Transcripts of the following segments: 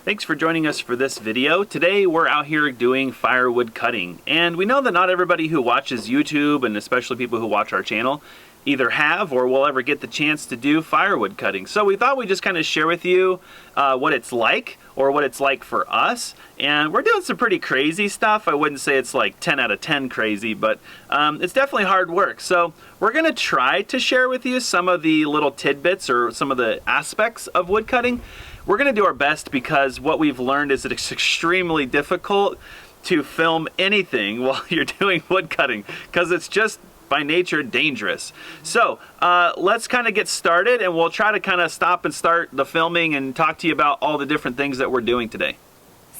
Thanks for joining us for this video. Today we're out here doing firewood cutting, and we know that not everybody who watches YouTube, and especially people who watch our channel, either have or will ever get the chance to do firewood cutting. So we thought we'd just kind of share with you what it's like, or what it's like for us. And we're doing some pretty crazy stuff. I wouldn't say it's like 10 out of 10 crazy, but it's definitely hard work. So we're gonna try to share with you some of the little tidbits or some of the aspects of wood cutting. We're gonna do our best because what we've learned is that it's extremely difficult to film anything while you're doing wood cutting because it's just by nature dangerous. So let's kind of get started, and we'll try to kind of stop and start the filming and talk to you about all the different things that we're doing today.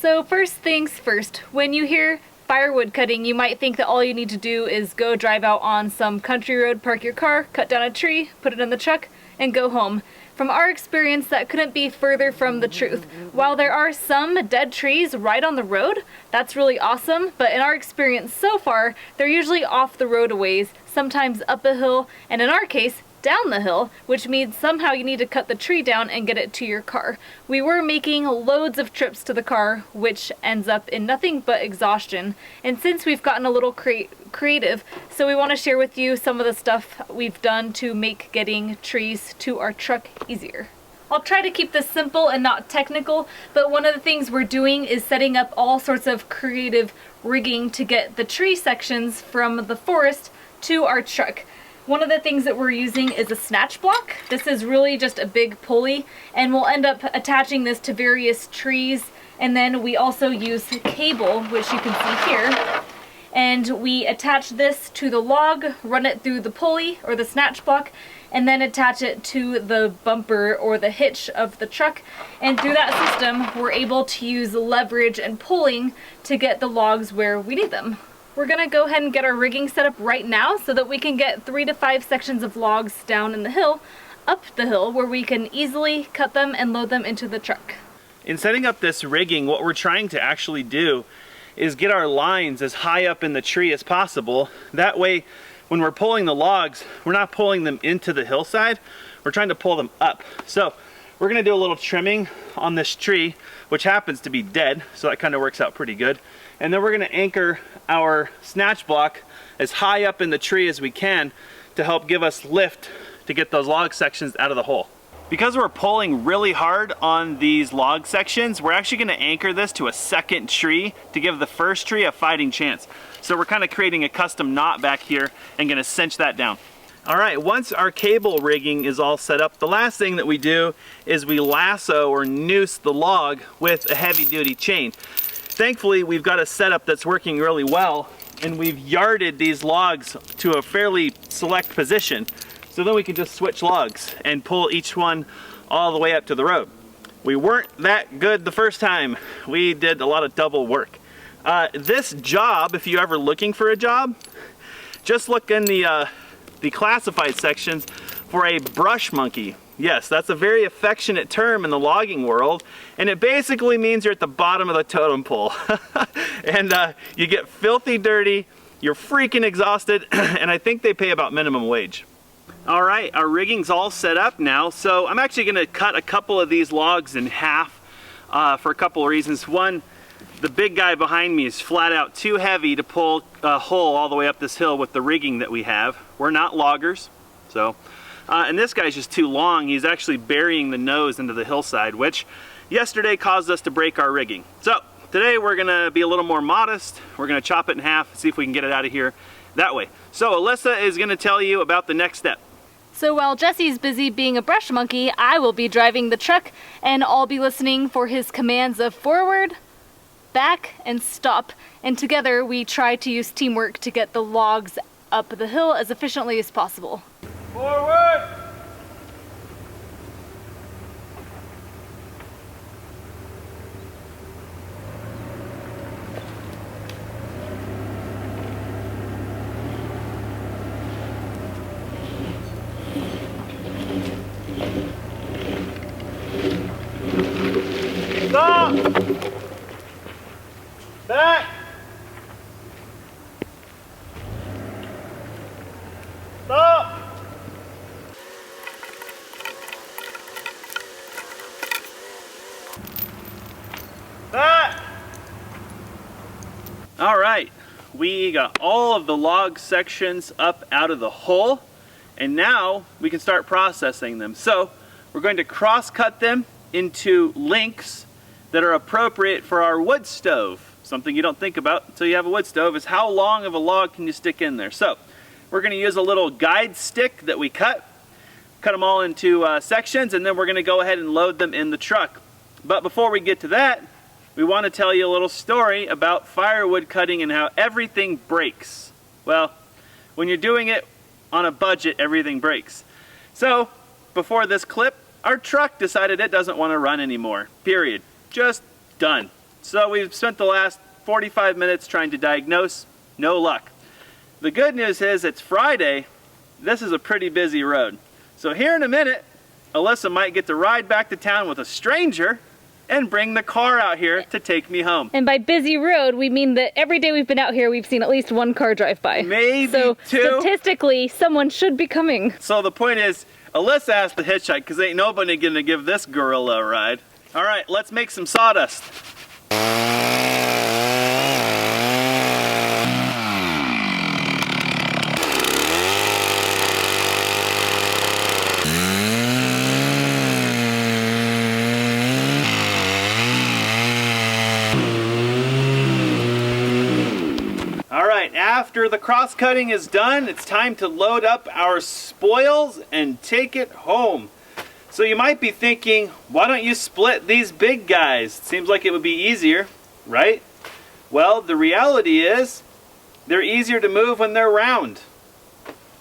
So first things first, when you hear firewood cutting, you might think that all you need to do is go drive out on some country road, park your car, cut down a tree, put it in the truck, and go home. From our experience, that couldn't be further from the truth. While there are some dead trees right on the road, that's really awesome, but in our experience so far, they're usually off the road a ways, sometimes up a hill, and in our case, down the hill, which means somehow you need to cut the tree down and get it to your car. We were making loads of trips to the car, which ends up in nothing but exhaustion. And since we've gotten a little creative, so we want to share with you some of the stuff we've done to make getting trees to our truck easier. I'll try to keep this simple and not technical, but one of the things we're doing is setting up all sorts of creative rigging to get the tree sections from the forest to our truck. One of the things that we're using is a snatch block. This is really just a big pulley, and we'll end up attaching this to various trees. And then we also use cable, which you can see here. And we attach this to the log, run it through the pulley or the snatch block, and then attach it to the bumper or the hitch of the truck. And through that system, we're able to use leverage and pulling to get the logs where we need them. We're gonna go ahead and get our rigging set up right now so that we can get 3 to 5 sections of logs down in the hill, up the hill, where we can easily cut them and load them into the truck. In setting up this rigging, what we're trying to actually do is get our lines as high up in the tree as possible. That way, when we're pulling the logs, we're not pulling them into the hillside, we're trying to pull them up. So we're gonna do a little trimming on this tree, which happens to be dead, so that kind of works out pretty good. And then we're gonna anchor our snatch block as high up in the tree as we can to help give us lift to get those log sections out of the hole. Because we're pulling really hard on these log sections, we're actually gonna anchor this to a second tree to give the first tree a fighting chance. So we're kind of creating a custom knot back here and gonna cinch that down. All right, once our cable rigging is all set up, the last thing that we do is we lasso or noose the log with a heavy duty chain. Thankfully, we've got a setup that's working really well, and we've yarded these logs to a fairly select position. So then we can just switch logs and pull each one all the way up to the road. We weren't that good the first time. We did a lot of double work. This job, if you're ever looking for a job, just look in the classified sections for a brush monkey. Yes, that's a very affectionate term in the logging world, and it basically means you're at the bottom of the totem pole. And you get filthy dirty, you're freaking exhausted, and I think they pay about minimum wage. All right, our rigging's all set up now, so I'm actually gonna cut a couple of these logs in half for a couple of reasons. One, the big guy behind me is flat out too heavy to pull a hole all the way up this hill with the rigging that we have. We're not loggers, so. And this guy's just too long. He's actually burying the nose into the hillside, which yesterday caused us to break our rigging. So today we're gonna be a little more modest. We're gonna chop it in half, see if we can get it out of here that way. So Alyssa is gonna tell you about the next step. So while Jesse's busy being a brush monkey, I will be driving the truck, and I'll be listening for his commands of forward, back, and stop. And together we try to use teamwork to get the logs up the hill as efficiently as possible. Forward! Stop! Back! Stop! All right, we got all of the log sections up out of the hole, and now we can start processing them. So we're going to cross-cut them into lengths that are appropriate for our wood stove. Something you don't think about until you have a wood stove is how long of a log can you stick in there. So we're going to use a little guide stick that we cut them all into sections, and then we're going to go ahead and load them in the truck. But before we get to that, we want to tell you a little story about firewood cutting and how everything breaks. Well, when you're doing it on a budget, everything breaks. So before this clip, our truck decided it doesn't want to run anymore. Period. Just done. So we've spent the last 45 minutes trying to diagnose. No luck. The good news is it's Friday. This is a pretty busy road. So here in a minute, Alyssa might get to ride back to town with a stranger and bring the car out here to take me home. And by busy road, we mean that every day we've been out here, we've seen at least one car drive by. Maybe so two. Statistically, someone should be coming. So the point is, Alyssa has to hitchhike because ain't nobody gonna give this gorilla a ride. All right, let's make some sawdust. After the cross-cutting is done, it's time to load up our spoils and take it home. So you might be thinking, why don't you split these big guys? Seems like it would be easier, right? Well, the reality is, they're easier to move when they're round.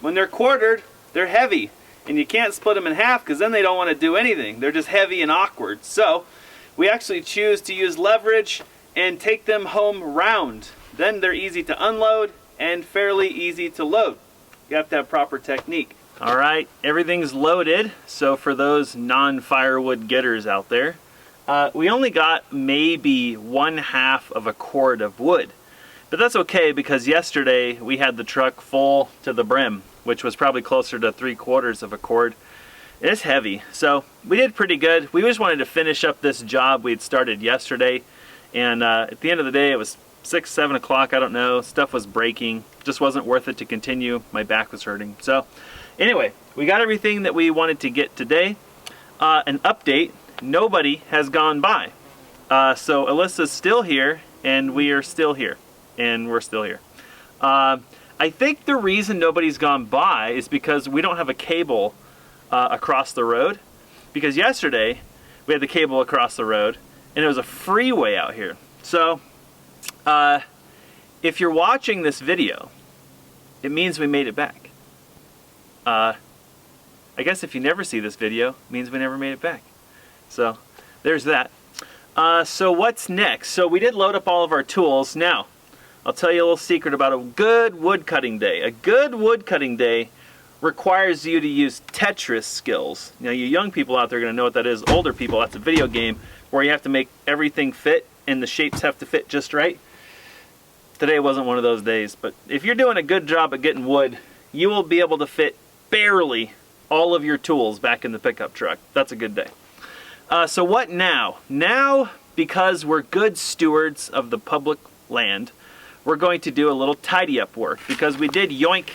When they're quartered, they're heavy. And you can't split them in half because then they don't want to do anything. They're just heavy and awkward. So we actually choose to use leverage and take them home round. Then they're easy to unload and fairly easy to load. You have to have proper technique. All right, everything's loaded. So for those non-firewood getters out there, we only got maybe 1/2 of a cord of wood. But that's okay because yesterday we had the truck full to the brim, which was probably closer to 3/4 of a cord. It's heavy, so we did pretty good. We just wanted to finish up this job we'd started yesterday, and at the end of the day it was 6, 7 o'clock, I don't know. Stuff was breaking. Just wasn't worth it to continue. My back was hurting. So anyway, we got everything that we wanted to get today. An update, nobody has gone by. So Alyssa's still here, and we are still here. And we're still here. I think the reason nobody's gone by is because we don't have a cable across the road. Because yesterday, we had the cable across the road, and it was a freeway out here. So if you're watching this video, it means we made it back. I guess if you never see this video, it means we never made it back. So there's that. So what's next? So we did load up all of our tools. Now, I'll tell you a little secret about a good wood cutting day. A good wood cutting day requires you to use Tetris skills. Now, you young people out there are going to know what that is. Older people, that's a video game where you have to make everything fit and the shapes have to fit just right. Today wasn't one of those days, but if you're doing a good job at getting wood, you will be able to fit barely all of your tools back in the pickup truck. That's a good day. So what now? Now, because we're good stewards of the public land, we're going to do a little tidy up work because we did yoink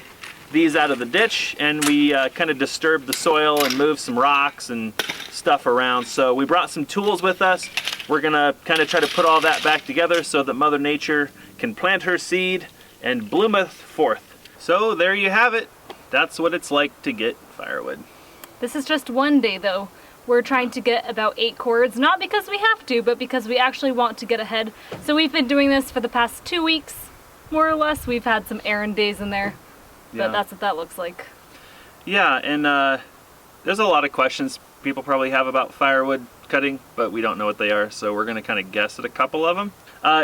these out of the ditch and we kind of disturbed the soil and moved some rocks and stuff around. So we brought some tools with us. We're gonna kind of try to put all that back together so that Mother Nature can plant her seed and bloometh forth. So there you have it. That's what it's like to get firewood. This is just one day though. We're trying to get about 8 cords, not because we have to, but because we actually want to get ahead. So we've been doing this for the past 2 weeks, more or less. We've had some errand days in there, but that's what that looks like. Yeah, and there's a lot of questions people probably have about firewood cutting, but we don't know what they are, so we're gonna kind of guess at a couple of them.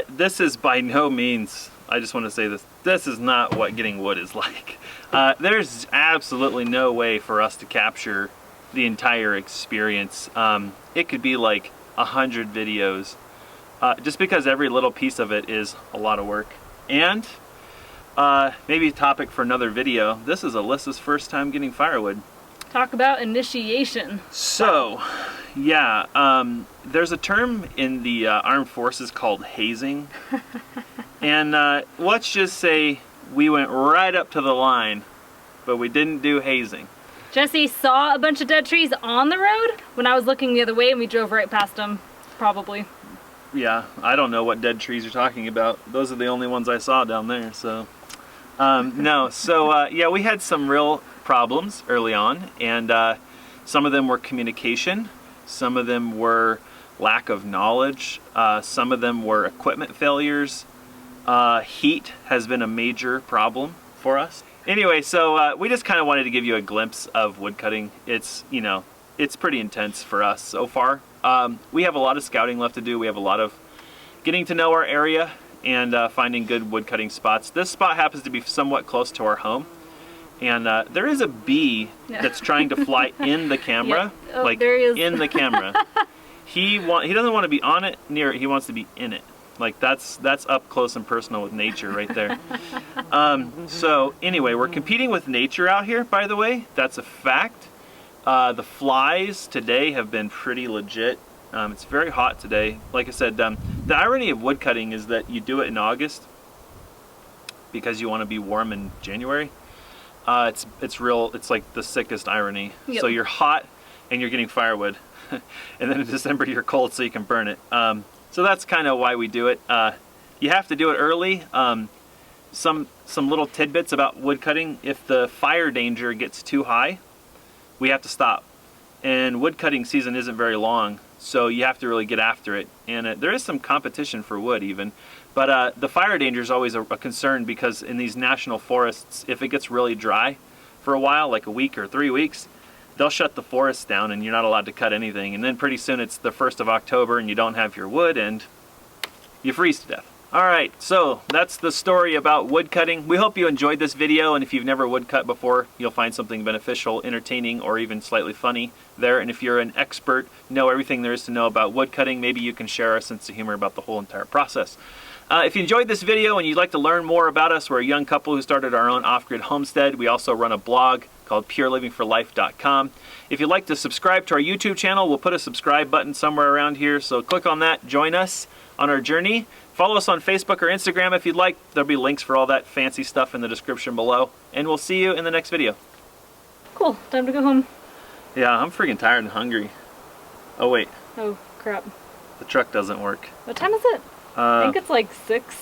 This is by no means, I just want to say this is not what getting wood is like. There's absolutely no way for us to capture the entire experience. It could be like 100 videos, just because every little piece of it is a lot of work. And maybe a topic for another video, this is Alyssa's first time getting firewood. Talk about initiation. So, yeah, there's a term in the armed forces called hazing. And let's just say we went right up to the line, but we didn't do hazing. Jesse saw a bunch of dead trees on the road when I was looking the other way, and we drove right past them, probably. Yeah, I don't know what dead trees you're talking about. Those are the only ones I saw down there, so. No, so yeah, we had some real problems early on, and some of them were communication, some of them were lack of knowledge, some of them were equipment failures. Heat has been a major problem for us. Anyway, so we just kind of wanted to give you a glimpse of woodcutting. It's, you know, it's pretty intense for us so far. We have a lot of scouting left to do. We have a lot of getting to know our area and finding good woodcutting spots. This spot happens to be somewhat close to our home. And there is a bee that's trying to fly in the camera. Yep. Oh, like there he is. in the camera. He doesn't want to be on it, near it, he wants to be in it. Like that's up close and personal with nature right there. So anyway, we're competing with nature out here, by the way. That's a fact. The flies today have been pretty legit. It's very hot today. Like I said, the irony of woodcutting is that you do it in August because you want to be warm in January. It's like the sickest irony. Yep. So you're hot and you're getting firewood. And then in December you're cold so you can burn it. So that's kind of why we do it. You have to do it early. Some little tidbits about woodcutting. If the fire danger gets too high, we have to stop. And woodcutting season isn't very long, so you have to really get after it. And there is some competition for wood even. But the fire danger is always a concern because in these national forests, if it gets really dry for a while, like a week or 3 weeks, they'll shut the forests down and you're not allowed to cut anything. And then pretty soon it's the 1st of October and you don't have your wood and you freeze to death. All right, so that's the story about woodcutting. We hope you enjoyed this video, and if you've never woodcut before, you'll find something beneficial, entertaining, or even slightly funny there. And if you're an expert, know everything there is to know about woodcutting, maybe you can share our sense of humor about the whole entire process. If you enjoyed this video and you'd like to learn more about us, we're a young couple who started our own off-grid homestead. We also run a blog called purelivingforlife.com. If you'd like to subscribe to our YouTube channel, we'll put a subscribe button somewhere around here, so click on that, join us on our journey. Follow us on Facebook or Instagram if you'd like. There'll be links for all that fancy stuff in the description below. And we'll see you in the next video. Cool, time to go home. Yeah, I'm freaking tired and hungry. Oh wait, Oh, crap. the truck doesn't work. What time is it? I think it's like 6.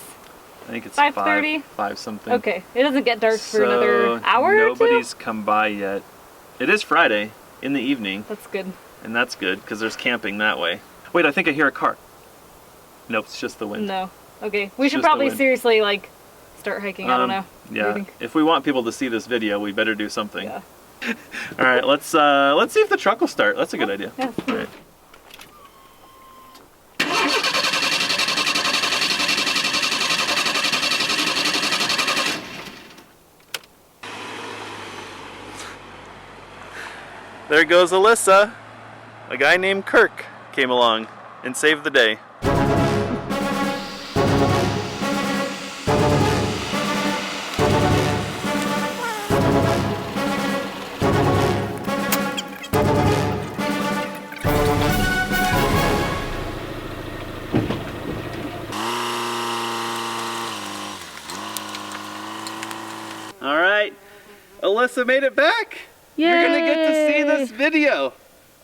I think it's 5:30? 5 something. Okay, it doesn't get dark for another hour or two? Nobody's come by yet. It is Friday in the evening. That's good. And that's good, because there's camping that way. Wait, I think I hear a car. Nope, it's just the wind. No. Okay, we It's should just the probably wind. seriously, like, start hiking. I don't know. What do you Yeah, think? if we want people to see this video, we better do something. Yeah. All right, let's see if the truck will start. That's a good idea. Yeah. All right. There goes Alyssa. A guy named Kirk came along and saved the day. All right, Alyssa made it back. Yay! You're gonna get to see this video.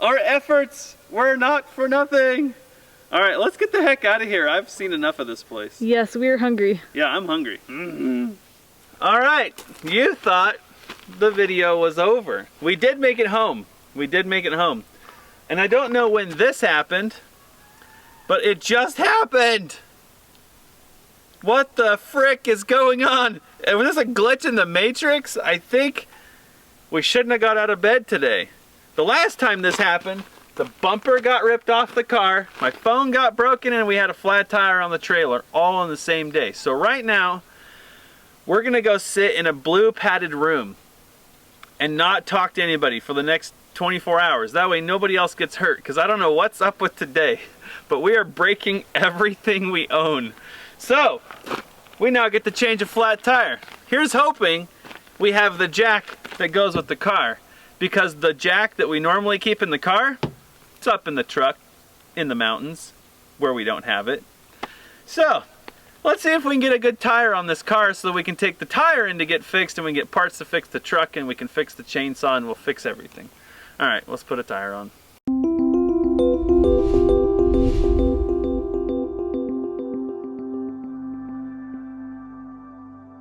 Our efforts were not for nothing. All right, let's get the heck out of here. I've seen enough of this place. Yes, we're hungry. Yeah, I'm hungry. All right, you thought the video was over. We did make it home. We did make it home. And I don't know when this happened, but it just happened. What the frick is going on? Was this a glitch in the Matrix? I think we shouldn't have got out of bed today. The last time this happened, the bumper got ripped off the car, my phone got broken, and we had a flat tire on the trailer all on the same day. So right now, we're gonna go sit in a blue padded room and not talk to anybody for the next 24 hours. That way nobody else gets hurt, because I don't know what's up with today, but we are breaking everything we own. So, we now get to change a flat tire. Here's hoping we have the jack that goes with the car, because the jack that we normally keep in the car, it's up in the truck in the mountains where we don't have it. So Let's see if we can get a good tire on this car so that we can take the tire in to get fixed, and we can get parts to fix the truck, and we can fix the chainsaw, and we'll fix everything. All right, let's put a tire on.